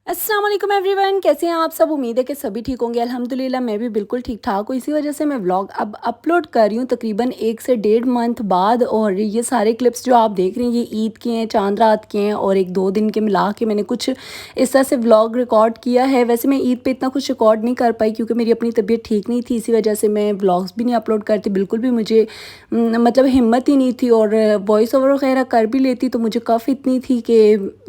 अस्सलाम वालेकुम एवरीवन, कैसे हैं आप सब। उम्मीद है कि सभी ठीक होंगे। अल्हम्दुलिल्लाह मैं भी बिल्कुल ठीक ठाक हूँ। इसी वजह से मैं व्लॉग अब अपलोड कर रही हूँ तकरीबन 1 से 1.5 मंथ बाद। और ये सारे क्लिप्स जो आप देख रही हैं ये ईद के हैं, चांद रात के हैं और 1-2 दिन के मिला के मैंने कुछ इस तरह से व्लॉग रिकॉर्ड किया है। वैसे मैं ईद पे इतना कुछ रिकॉर्ड नहीं कर पाई क्योंकि मेरी अपनी तबीयत ठीक नहीं थी। इसी वजह से मैं व्लॉग्स भी नहीं अपलोड करती, बिल्कुल भी मुझे मतलब हिम्मत ही नहीं थी। और वॉइस ओवर वगैरह कर भी लेती तो मुझे कफ इतनी थी कि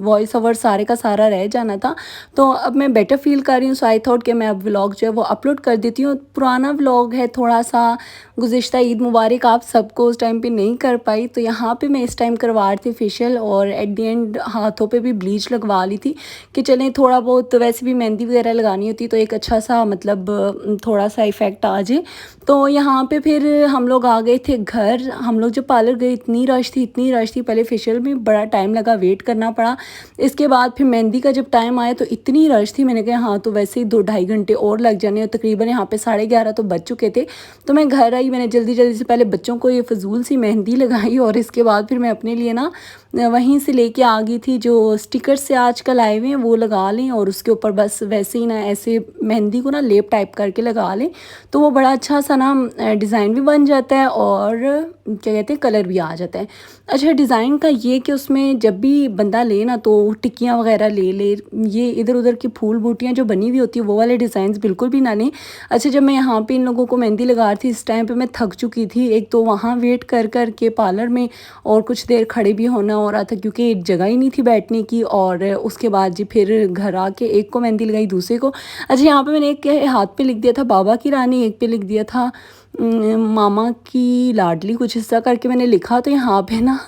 वॉइस ओवर सारे का सारा रह जाना था। तो अब मैं बेटर फ़ील कर रही हूँ, सो आई थॉट कि मैं अब व्लॉग जो है वो अपलोड कर देती हूँ। पुराना व्लॉग है थोड़ा-सा, गुज़िश्ता ईद मुबारक आप सबको, उस टाइम पे नहीं कर पाई तो यहाँ पे मैं इस टाइम करवा रही थी फेशियल और एट द एंड हाथों पे भी ब्लीच लगवा ली थी कि चलें थोड़ा बहुत, वैसे भी मेहंदी वगैरह लगानी होती तो एक अच्छा-सा मतलब थोड़ा-सा इफ़ेक्ट आ जाए। तो यहाँ पे फिर हम लोग आ गए थे घर। हम लोग जब पार्लर गए इतनी रश थी, पहले फेशियल में बड़ा टाइम लगा, वेट करना पड़ा। इसके बाद फिर मेहंदी का जब टाइम आया तो इतनी रश थी, मैंने कहा हाँ तो वैसे ही 2-2.5 घंटे और लग जाने और तकरीबन यहाँ पे 11:30 तो बज चुके थे। तो मैं घर आई, मैंने जल्दी जल्दी से पहले बच्चों को ये फजूल सी मेहंदी लगाई और इसके बाद फिर मैं अपने लिए ना वहीं से लेके आ गई थी जो स्टिकर्स से आजकल आए हुए हैं वो लगा लें और उसके ऊपर बस वैसे ही ना ऐसे मेहंदी को ना लेप टाइप करके लगा लें तो वो बड़ा अच्छा सा ना डिज़ाइन भी बन जाता है और क्या कहते हैं कलर भी आ जाता है। अच्छा, डिज़ाइन का ये कि उसमें जब भी बंदा ले ना तो टिक्कियाँ वगैरह ले ये इधर उधर की फूल बूटियाँ जो बनी हुई होती है वो वाले डिज़ाइंस बिल्कुल भी ना लें। अच्छा, जब मैं यहाँ पे इन लोगों को मेहंदी लगा रही थी इस टाइम पे मैं थक चुकी थी। एक तो वहाँ वेट कर के पार्लर में और कुछ देर खड़े भी होना हो रहा था क्योंकि जगह ही नहीं थी बैठने की। और उसके बाद जी फिर घर आके एक को मेहंदी लगाई, दूसरे को। अच्छा, यहाँ पे मैंने एक के हाथ पे लिख दिया था बाबा की रानी, एक पे लिख दिया था मामा की लाडली, कुछ इस तरह करके मैंने लिखा। तो यहाँ पे ना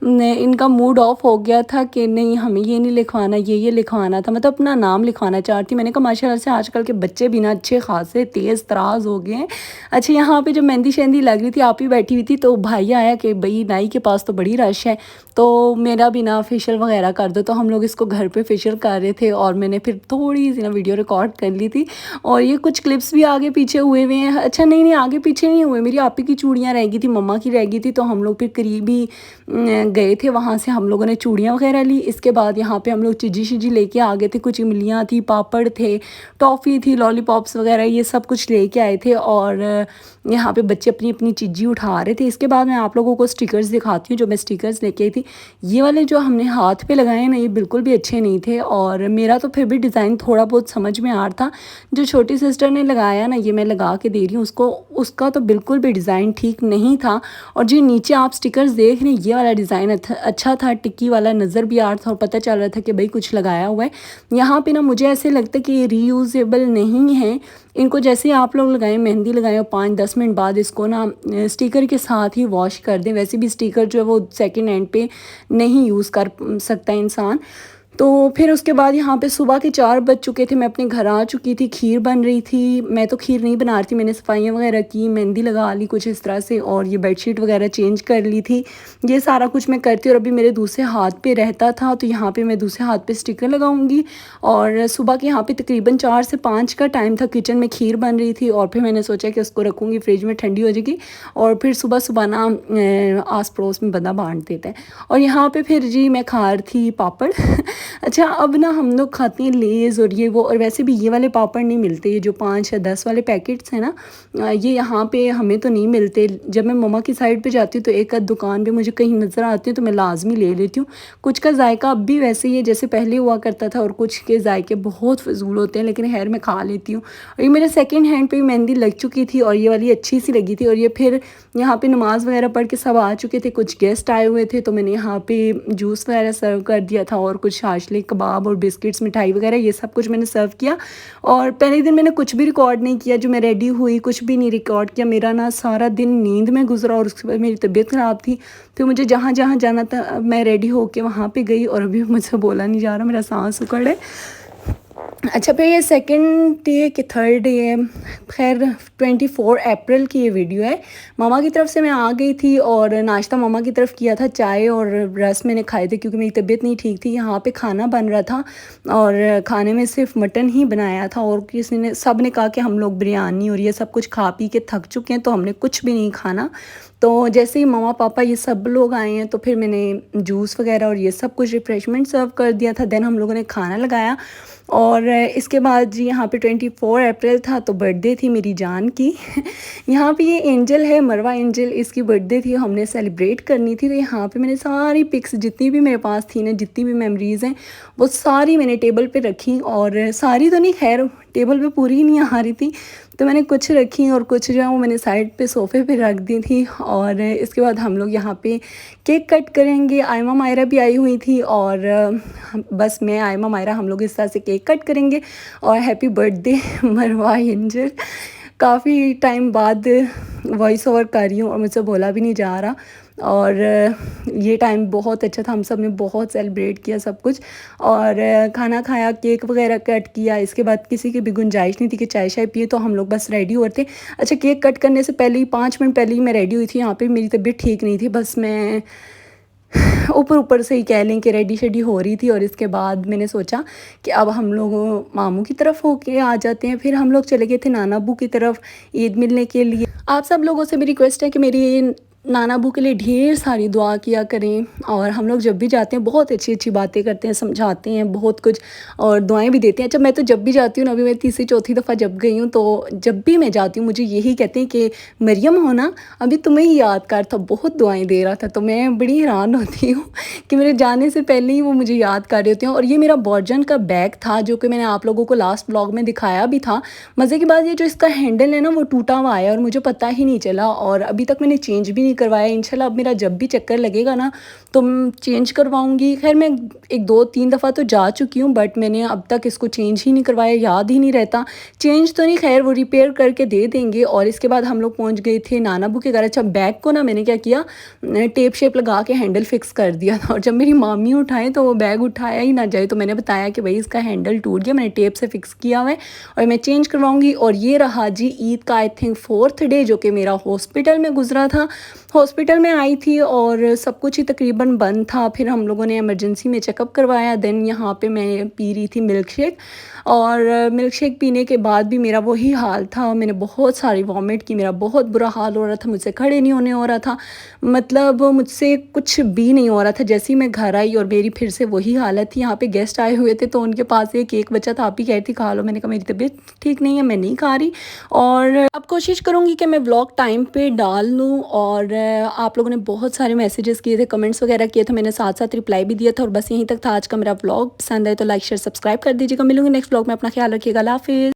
इनका मूड ऑफ हो गया था कि नहीं हमें ये नहीं लिखवाना, ये लिखवाना था, मतलब अपना नाम लिखवाना चाहती। मैंने कहा माशाल्लाह से आजकल के बच्चे भी ना अच्छे खासे तेज़ तराज हो गए हैं। अच्छा, यहाँ पे जो मेहंदी शहंदी लग रही थी आप ही बैठी हुई थी तो भाई आया कि भाई नाई के पास तो बड़ी रश है तो मेरा भी ना फेशियल वगैरह कर दो। तो हम लोग इसको घर पे फेशियल कर रहे थे और मैंने फिर थोड़ी सी ना वीडियो रिकॉर्ड कर ली थी और ये कुछ क्लिप्स भी आगे पीछे हुए हुए हैं। अच्छा, नहीं आगे पीछे नहीं हुए, मेरी आप ही की चूड़ियाँ रह गई थी, मम्मा की रह गई थी तो हम लोग फिर करीब ही गए थे, वहाँ से हम लोगों ने चूड़ियाँ वगैरह ली। इसके बाद यहाँ पे हम लोग चिज्जी शिज्जी लेके आ गए थे, कुछ इमलियाँ थी, पापड़ थे, टॉफ़ी थी, लॉलीपॉप्स वगैरह ये सब कुछ लेके आए थे। और यहाँ पे बच्चे अपनी अपनी चिज्जी उठा रहे थे। इसके बाद मैं आप लोगों को स्टिकर्स दिखाती हूँ जो मैं स्टिकर्स लेके आई थी। ये वाले जो हमने हाथ पे लगाए ना ये बिल्कुल भी अच्छे नहीं थे और मेरा तो फिर भी डिज़ाइन थोड़ा बहुत समझ में आ रहा था। जो छोटी सिस्टर ने लगाया ना, ये मैं लगा के दे रही हूँ उसको, उसका तो बिल्कुल भी डिज़ाइन ठीक नहीं था। और जो नीचे आप स्टिकर्स देख रहे हैं ये वाला डिज़ाइन अच्छा था, टिक्की वाला नज़र भी आ रहा था और पता चल रहा था कि भाई कुछ लगाया हुआ है। यहाँ पे ना मुझे ऐसे लगता है कि ये रीयूजेबल नहीं है। इनको जैसे आप लोग लगाएं, मेहंदी लगाएं और 5-10 मिनट बाद इसको ना स्टिकर के साथ ही वॉश कर दें। वैसे भी स्टिकर जो है वो सेकेंड हैंड पे नहीं यूज़ कर सकता इंसान। तो फिर उसके बाद यहाँ पे सुबह के 4 बज चुके थे, मैं अपने घर आ चुकी थी, खीर बन रही थी। मैं तो खीर नहीं बना रही थी, मैंने सफाइयाँ वगैरह की, मेहंदी लगा ली कुछ इस तरह से और ये बेडशीट वगैरह चेंज कर ली थी। ये सारा कुछ मैं करती और अभी मेरे दूसरे हाथ पे रहता था तो यहाँ पे मैं दूसरे हाथ पे स्टिकर लगाऊंगी। और सुबह के यहाँ पे तकरीबन 4 से 5 का टाइम था, किचन में खीर बन रही थी और फिर मैंने सोचा कि उसको रखूँगी फ्रिज में, ठंडी हो जाएगी और फिर सुबह सुबह ना आस पड़ोस में बंदा बांट देता है। और यहाँ पे फिर जी मैं खा रही थी पापड़ अच्छा, अब ना हम लोग खाते हैं लेज़ और ये वो, और वैसे भी ये वाले पापड़ नहीं मिलते, ये जो 5 या 10 वाले पैकेट्स हैं ना ये यहाँ पे हमें तो नहीं मिलते। जब मैं मम्मा की साइड पे जाती हूँ तो एक आध दुकान पे मुझे कहीं नज़र आती है तो मैं लाजमी ले लेती हूँ। कुछ का जायका अब भी वैसे ही है जैसे पहले हुआ करता था और कुछ के जायके बहुत फजूल होते हैं, लेकिन खैर मैं खा लेती हूँ। और ये मेरे सेकेंड हैंड पे मेहंदी लग चुकी थी और ये वाली अच्छी सी लगी थी। और ये फिर यहाँ पे नमाज़ वगैरह पढ़ के सब आ चुके थे, कुछ गेस्ट आए हुए थे तो मैंने यहाँ पे जूस वगैरह सर्व कर दिया था और कुछ शाशलिक कबाब और बिस्किट्स, मिठाई वगैरह ये सब कुछ मैंने सर्व किया। और पहले दिन मैंने कुछ भी रिकॉर्ड नहीं किया, जो मैं रेडी हुई कुछ भी नहीं रिकॉर्ड किया। मेरा ना सारा दिन नींद में गुजरा और उसके बाद मेरी तबीयत ख़राब थी। फिर मुझे जहाँ जहाँ जाना था मैं रेडी होके वहाँ पे गई और अभी मुझसे बोला नहीं जा रहा, मेरा सांस उखड़ है। अच्छा, फिर ये सेकंड डे कि थर्ड डे है, खैर 24 अप्रैल की ये वीडियो है। मामा की तरफ से मैं आ गई थी और नाश्ता मामा की तरफ किया था, चाय और रस मैंने खाए थे क्योंकि मेरी तबीयत नहीं ठीक थी। यहाँ पे खाना बन रहा था और खाने में सिर्फ मटन ही बनाया था और किसी ने सब ने कहा कि हम लोग बिरयानी और ये सब कुछ खा पी के थक चुके हैं तो हमने कुछ भी नहीं खाना। तो जैसे ही मम्मा पापा ये सब लोग आए हैं तो फिर मैंने जूस वगैरह और ये सब कुछ रिफ़्रेशमेंट सर्व कर दिया था। देन हम लोगों ने खाना लगाया और इसके बाद जी यहाँ पे 24 अप्रैल था तो बर्थडे थी मेरी जान की। यहाँ पे ये एंजल है, मरवा एंजल, इसकी बर्थडे थी, हमने सेलिब्रेट करनी थी। तो यहाँ पे मैंने सारी पिक्स जितनी भी मेरे पास थी ना, जितनी भी मेमोरीज़ हैं वो सारी मैंने टेबल पे रखी और सारी तो नहीं, खैर टेबल पे पूरी नहीं आ रही थी तो मैंने कुछ रखी और कुछ जो है वो मैंने साइड पे सोफ़े पे रख दी थी। और इसके बाद हम लोग यहाँ पे केक कट करेंगे। आयमा मायरा भी आई हुई थी और बस मैं आयमा मायरा हम लोग इस तरह से केक कट करेंगे और हैप्पी बर्थडे मरवा एंजल। काफ़ी टाइम बाद वॉइस ओवर कर रही हूँ और मुझसे बोला भी नहीं जा रहा और ये टाइम बहुत अच्छा था, हम सब ने बहुत सेलिब्रेट किया सब कुछ और खाना खाया, केक वगैरह कट किया। इसके बाद किसी की भी गुंजाइश नहीं थी कि चाय शाय पिए तो हम लोग बस रेडी हुए थे। अच्छा, केक कट करने से पहले ही 5 मिनट पहले ही मैं रेडी हुई थी। यहाँ पे मेरी तबीयत ठीक नहीं थी, बस मैं ऊपर ऊपर से ही कह लें कि रेडी शेडी हो रही थी और इसके बाद मैंने सोचा कि अब हम लोग मामू की तरफ होके आ जाते हैं। फिर हम लोग चले गए थे नाना अब्बू की तरफ ईद मिलने के लिए। आप सब लोगों से मेरी रिक्वेस्ट है कि मेरी नाना अब्बू के लिए ढेर सारी दुआ किया करें और हम लोग जब भी जाते हैं बहुत अच्छी अच्छी बातें करते हैं, समझाते हैं बहुत कुछ और दुआएं भी देते हैं। अच्छा, मैं तो जब भी जाती हूँ ना, अभी मैं तीसरी चौथी दफ़ा जब गई हूँ तो जब भी मैं जाती हूँ मुझे यही कहते हैं कि मरियम हो ना, अभी तुम्हें ही याद कर था, बहुत दुआएं दे रहा था। तो मैं बड़ी हैरान होती हूँ कि मेरे जाने से पहले ही वो मुझे याद कर रहे होते हैं। और ये मेरा बॉर्जन का बैग था जो कि मैंने आप लोगों को लास्ट ब्लॉग में दिखाया भी था। मज़े की बात ये जो इसका हैंडल है ना वो टूटा हुआ है और मुझे पता ही नहीं चला और अभी तक मैंने चेंज भी नहीं करवाया। इंशाल्लाह अब मेरा जब भी चक्कर लगेगा ना तो चेंज करवाऊंगी। खैर मैं 1-2-3 दफ़ा तो जा चुकी हूँ बट मैंने अब तक इसको चेंज ही नहीं करवाया, याद ही नहीं रहता। चेंज तो नहीं, खैर वो रिपेयर करके दे देंगे। और इसके बाद हम लोग पहुँच गए थे नाना अब्बू के घर। अच्छा, बैग को ना मैंने क्या किया, टेप शेप लगा के हैंडल फिक्स कर दिया था और जब मेरी मामी उठाए तो वो बैग उठाया ही ना जाए तो मैंने बताया कि भाई इसका हैंडल टूट गया, मैंने टेप से फिक्स किया हुआ है और मैं चेंज करवाऊंगी। और ये रहा जी ईद का आई थिंक 4th डे जो कि मेरा हॉस्पिटल में गुजरा था। हॉस्पिटल में आई थी और सब कुछ ही तकरीबन बंद था। फिर हम लोगों ने इमरजेंसी में चेकअप करवाया। देन यहाँ पे मैं पी रही थी मिल्क शेक और मिल्क शेक पीने के बाद भी मेरा वही हाल था, मैंने बहुत सारी वॉमिट की, मेरा बहुत बुरा हाल हो रहा था, मुझसे खड़े नहीं होने हो रहा था, मतलब मुझसे कुछ भी नहीं हो रहा था। जैसे ही मैं घर आई और मेरी फिर से वही हालत थी। यहाँ पे गेस्ट आए हुए थे तो उनके पास एक केक बचा था, आप ही कह रही थी खा लो, मैंने कहा मेरी तबीयत ठीक नहीं है, मैं नहीं खा रही। और अब कोशिश करूँगी कि मैं व्लॉग टाइम पे डाल लूँ। और आप लोगों ने बहुत सारे मैसेजेस किए थे, कमेंट्स वगैरह किए थे, मैंने साथ साथ रिप्लाई भी दिया था। और बस यहीं तक था आज का मेरा व्लॉग। पसंद आए तो लाइक शेयर सब्सक्राइब कर दीजिएगा। मिलूंगी नेक्स्ट व्लॉग में, अपना ख्याल रखिएगा, अल्लाह हाफिज़।